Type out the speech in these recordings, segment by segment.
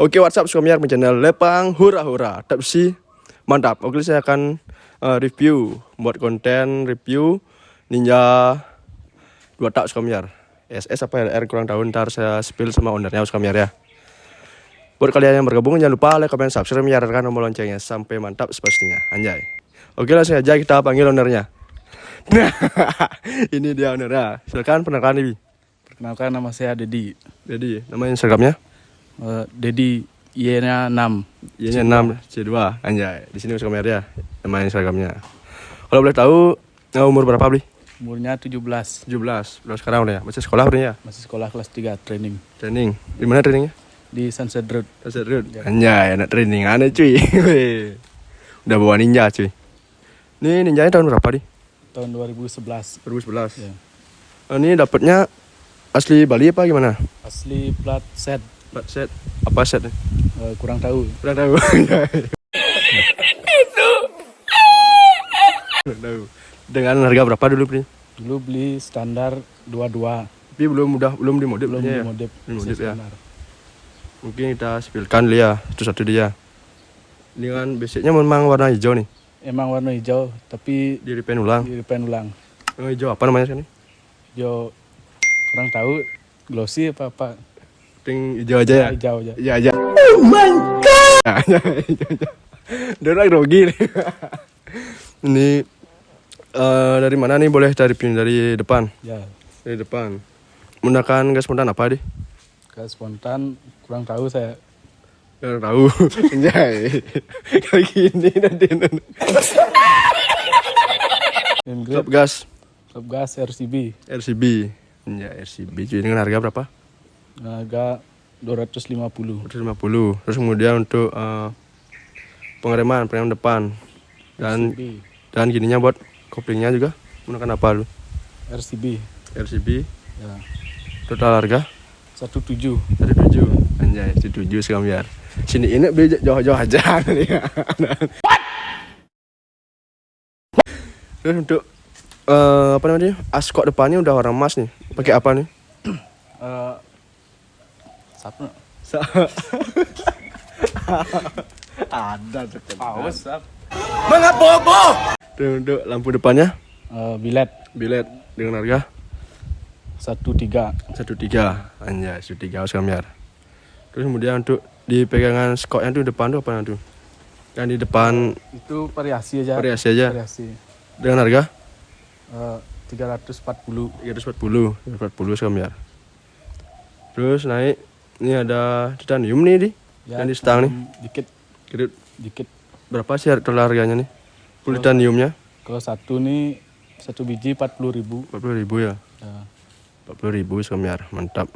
Oke, WhatsApp Suamiar channel Lepang Hura Hura. Tapi mantap. Oke, saya akan review, buat konten review Ninja 2 tak Suamiar. SS apa RR kurang tahu, ntar saya spill sama ownernya Suamiar ya. Buat kalian yang bergabung jangan lupa like, comment, subscribe, nyalakan tombol loncengnya sampai mantap sepastinya. Anjay. Oke, langsung aja kita panggil ownernya. Nah, ini dia ownernya. Silakan perkenalkan diri. Perkenalkan, nama saya Dedi. Jadi, nama Instagramnya? Dedi Y-nya 6. Y-nya 6 C2. Anjay. Di sini Suamiar ya. Nama Instagramnya. Kalau boleh tahu umur berapa, Bli? Umurnya 17. 17. Udah sekarang udah ya. Masih sekolah udah ya? Masih sekolah kelas 3 training. Training. Di mana trainingnya? Di Sunset Road. Sunset Road. Ya. Anjay, anak training aneh cuy. Udah bawa ninja cuy. Ini ninjanya tahun berapa nih? Tahun 2011. 2011. Ya. Ini dapatnya asli Bali apa gimana? Asli plat set. Plat set. Apa set? Kurang tahu. Kurang tahu. Kurang tahu. Dengan harga berapa dulu, Pri? Dulu beli standar 22. Tapi belum dimodif Belum ya. dimodif. Dimodif ya. Standar. Mungkin kita spillkan dulu ya, satu dia. Dengan basicnya memang warna hijau nih. Emang warna hijau, tapi Di repaint ulang. di repaint ulang. Warna hijau apa namanya sekarang? Hijau kurang tahu, glossy apa. Pink hijau aja ya. Hijau aja. Iya aja. Oh my god. Dia lagi grogi nih. Ini dari mana nih, boleh dari depan? Ya. Dari depan. Menggunakan gas spontan apa deh? Gas spontan kurang tahu saya. Gak tahu. Anjay. Kayak gini nanti. Top gas. Top gas RCB. RCB. Ya, RCB cuy, dengan harga berapa? Harga 250. 150. Terus kemudian untuk pengereman depan RCB. dan gininya buat koplingnya juga menggunakan apa lu? RCB. RCB. Ya. Total harga 17. 17. Anjay, 17 Suamiar. Sini ini beli jauh-jauh aja. Terus untuk apa namanya? Askot depannya udah warna emas nih. Pakai apa nih? Satu. Ada Paus. Dan untuk lampu depannya Bilet bilet dengan harga 13. 13. Anjay, 13 Suamiar. Terus kemudian untuk di pegangan skotnya tuh depan tuh apa tuh? Yang di depan Itu variasi aja. variasi aja. Variasi. Dengan harga 340. 340 Suamiar. Terus naik, ini ada titanium nih di Ya, yang di stang nih. Dikit. Berapa sih total harganya nih? Full titaniumnya Kalau satu nih satu biji 40.000. 40.000 ya. Ya. 40.000 Suamiar, mantap.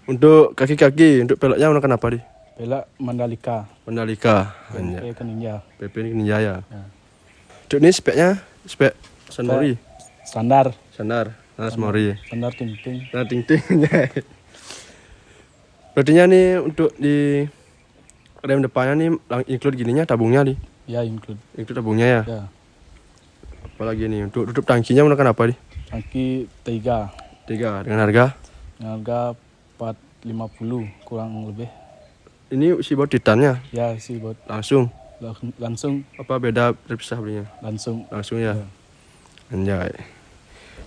Untuk kaki-kaki, untuk peleknya menggunakan apa di? Pelak Mandalika. Mandalika. PP ke Ninja. PP ini Ninja ya. Ya. Untuk ini speknya spek Sunmori. Standar. Standar Sunmori. Standar ting-ting. Nah, ting-ting. Berarti nih untuk di rem depannya nih include gininya, tabungnya nih. Ya, include. Include tabungnya ya. Ya. Apalagi nih untuk tutup tangkinya menggunakan apa nih? Tangki 3. 3 dengan harga. Dengan harga 450 kurang lebih. Ini isi baut titannya Ya, sih buat langsung. langsung Apa beda terpisah belinya? langsung. Langsung ya. Ya. Anjay.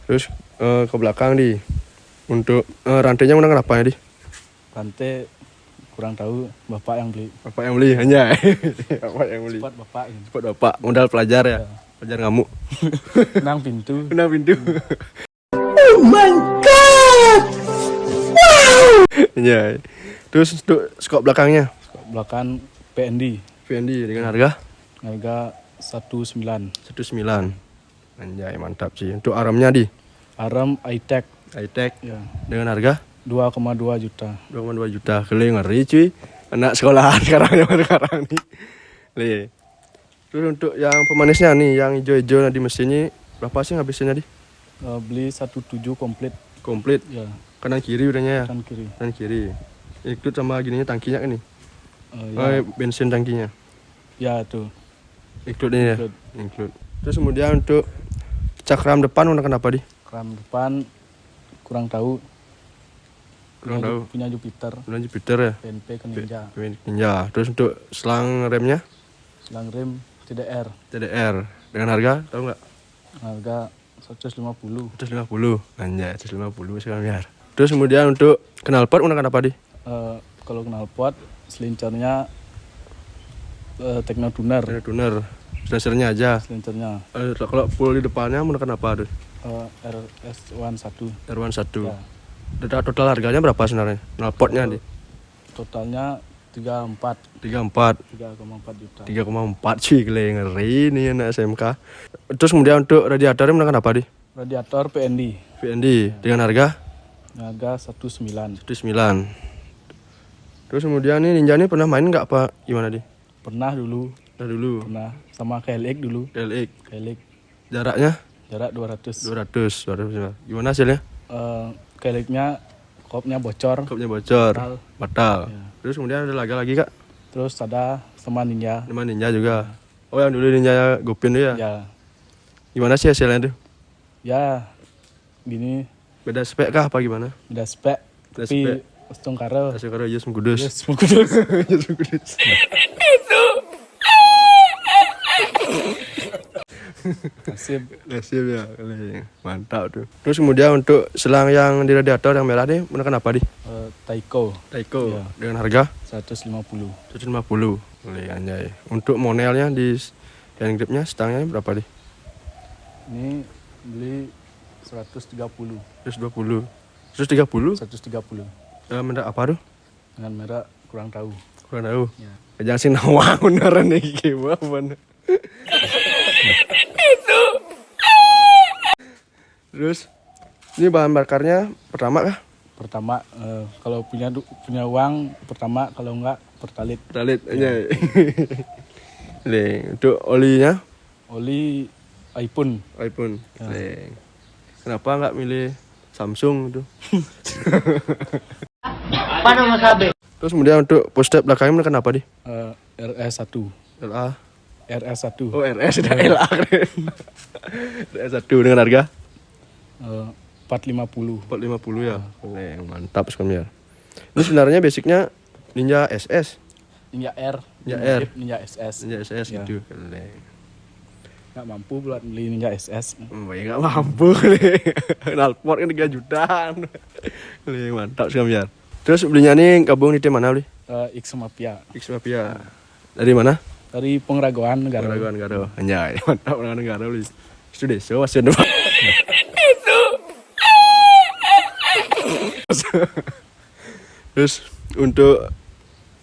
Terus ke belakang di untuk rantainya menggunakan apa ya di? Rantai kurang tahu, bapak yang beli. Bapak yang beli, anjay. Bapak yang beli. Cepat bapak ini. Cepat bapak, modal pelajar ya. Ya. Pelajar ngamuk. Menang pintu. Kena pintu. Oh my god. Anjay. Terus untuk skop belakangnya Belakang PND. VND dengan harga Harga 19. 19. Anjay, mantap sih. Untuk armnya di Aram iTech. high-tech Ya. dengan harga 2,2 juta. 2,2 juta. Kali ngeri cuy. Anak sekolahan sekarang nih. Nih. Terus untuk yang pemanisnya nih, yang hijau-hijau di mesinnya berapa sih ngabisinnya di? Beli 17 komplit. Komplit. Ya, Kanan kiri udahnya ya. kan kiri. Kanan kiri. Ikut sama gininya tangkinya kan nih. Ya, Bensin tangkinya. ya tuh. Include ini ya. Include. Include. Terus kemudian untuk cakram depan menggunakan apa di? Ram depan kurang tahu. Kurang tahu. Punya Jupiter. Bulan Jupiter ya. PNP ke Ninja. Ninja. Terus untuk selang remnya Selang rem TDR. TDR dengan harga tahu nggak? Harga 150. 150. Anjay, 150 sekarang biar. Terus kemudian untuk knalpot menggunakan apa di? Kalau knalpot selincernya Tekno Tuner. Ada tuner. Sensornya aja. Selincernya Kalau full di depannya menggunakan apa tuh? RS11. R11. Ya. Total harganya berapa sebenarnya? Knalpotnya di Totalnya 34 3,4 juta. 3,4 cuy, ngeri nih anak SMK. Terus kemudian untuk radiatornya menggunakan apa di? Radiator PND. VND dengan harga Harga 19. 19. Terus kemudian nih Ninja ini pernah main nggak apa gimana di? Pernah dulu. Pernah. Sama KLX dulu. LX. KLX Jaraknya jarak 200. 200. Gimana hasilnya? KLX-nya kopnya bocor. Kopnya bocor. Batal. Ya. Terus kemudian ada lagi kak? Terus ada sama Ninja. Sama Ninja juga. Oh yang dulu Ninja Gopin tuh ya? Ya. Gimana sih hasilnya tuh? Ya. Gini Beda spek kah apa gimana? udah spek. Udah Tapi spek. Untung karo. Hasil karo Yus Mengkudus. Yes, Mengkudus. Yus Mengkudus. Nasib ya, mantap tuh. Terus kemudian untuk selang yang di radiator yang merah nih menggunakan apa di? Taiko Taiko. Iya. Dengan harga 150. 150. Anjay. Untuk monelnya di hand gripnya stangnya berapa di? Ini beli 130. 120. 130? 130. Merek apa tuh? Dengan merek kurang tahu. Kurang tahu. Ya. Jangan sih nawang beneran nih gimana? Terus ini bahan bakarnya pertama kah? Pertama kalau punya uang pertama, kalau enggak pertalit. Pertalit aja. Nih, untuk olinya Oli iPhone. iPhone. Ya. Nih. Kenapa nggak milih Samsung itu? Terus kemudian untuk poster belakangnya menekan apa di? RS1. LA. RS1. Oh RS sudah LA keren. RS1 dengan harga 450. 450 ya. Nih, mantap sekali ya. Ini sebenarnya basicnya Ninja SS. Ninja R. Ninja R. Ninja SS. Ninja SS Ya. gitu. Nggak mampu buat beli Ninja SS. Ya nggak mampu nih. Knalpot kan 3 jutaan. Nih, mantap sekali ya. Terus belinya nih gabung di tim mana beli? X Mafia. X Mafia. Dari mana? Dari Pengragoan Negara. Pengaragoan Negara. Anjay, mantap Pengaragoan Negara beli. Itu desa masih ada. Terus untuk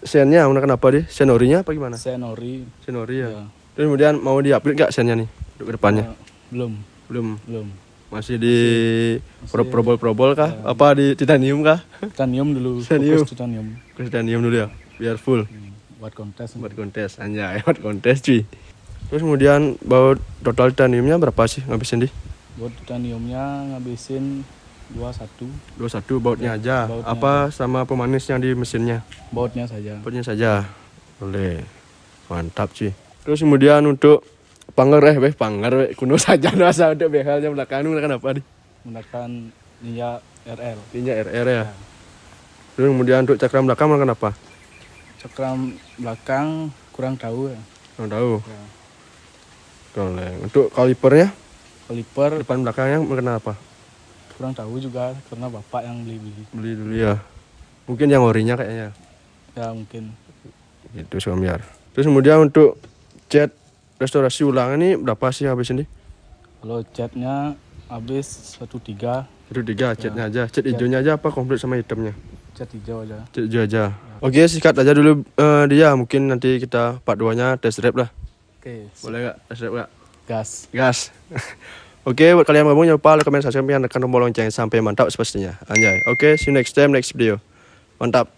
sennya menggunakan apa di? Senorinya apa gimana? Senori. Senori ya. Ya. Terus kemudian mau di-upgrade nggak sennya nih untuk kedepannya? Belum. Belum. Masih di probol kah? Ya. Apa di titanium kah? Titanium dulu. Titanium. Fokus titanium. Ke titanium dulu ya, biar full. Buat kontes. Buat kontes, anjay, buat kontes cuy. Terus kemudian baut total titaniumnya berapa sih ngabisin di? Buat titaniumnya ngabisin 21. 21 bautnya aja. Bautnya Apa sama pemanis yang di mesinnya? Bautnya saja. Bautnya saja. Boleh. Mantap cuy. Terus kemudian untuk panggar kuno saja masa untuk behalnya belakang ini menggunakan apa di? Menggunakan Ninja RL. Ninja RR ya. Terus kemudian untuk cakram belakang menggunakan apa? Cakram belakang kurang tahu ya. Nggak tahu. Ya. Boleh. Untuk kalipernya Kaliper depan belakangnya menggunakan apa? kurang tahu juga karena bapak yang beli. Beli dulu ya. Mungkin yang orinya kayaknya. Ya mungkin. Itu Somiar. Terus kemudian untuk cat restorasi ulang ini berapa sih habis ini? Kalau catnya habis 1.3. Itu 3 catnya aja. Cat hijaunya aja apa komplit sama hitamnya? Cat hijau aja. Cat hijau aja. Oke, sikat aja dulu dia. Mungkin nanti kita part 2-nya test drive lah. Oke. Boleh gak? Test drive gak? Gas. Oke, buat kalian yang mau jangan lupa like, comment, subscribe, dan tekan tombol lonceng sampai mantap sepastinya. Anjay. Oke, see you next time, next video. Mantap.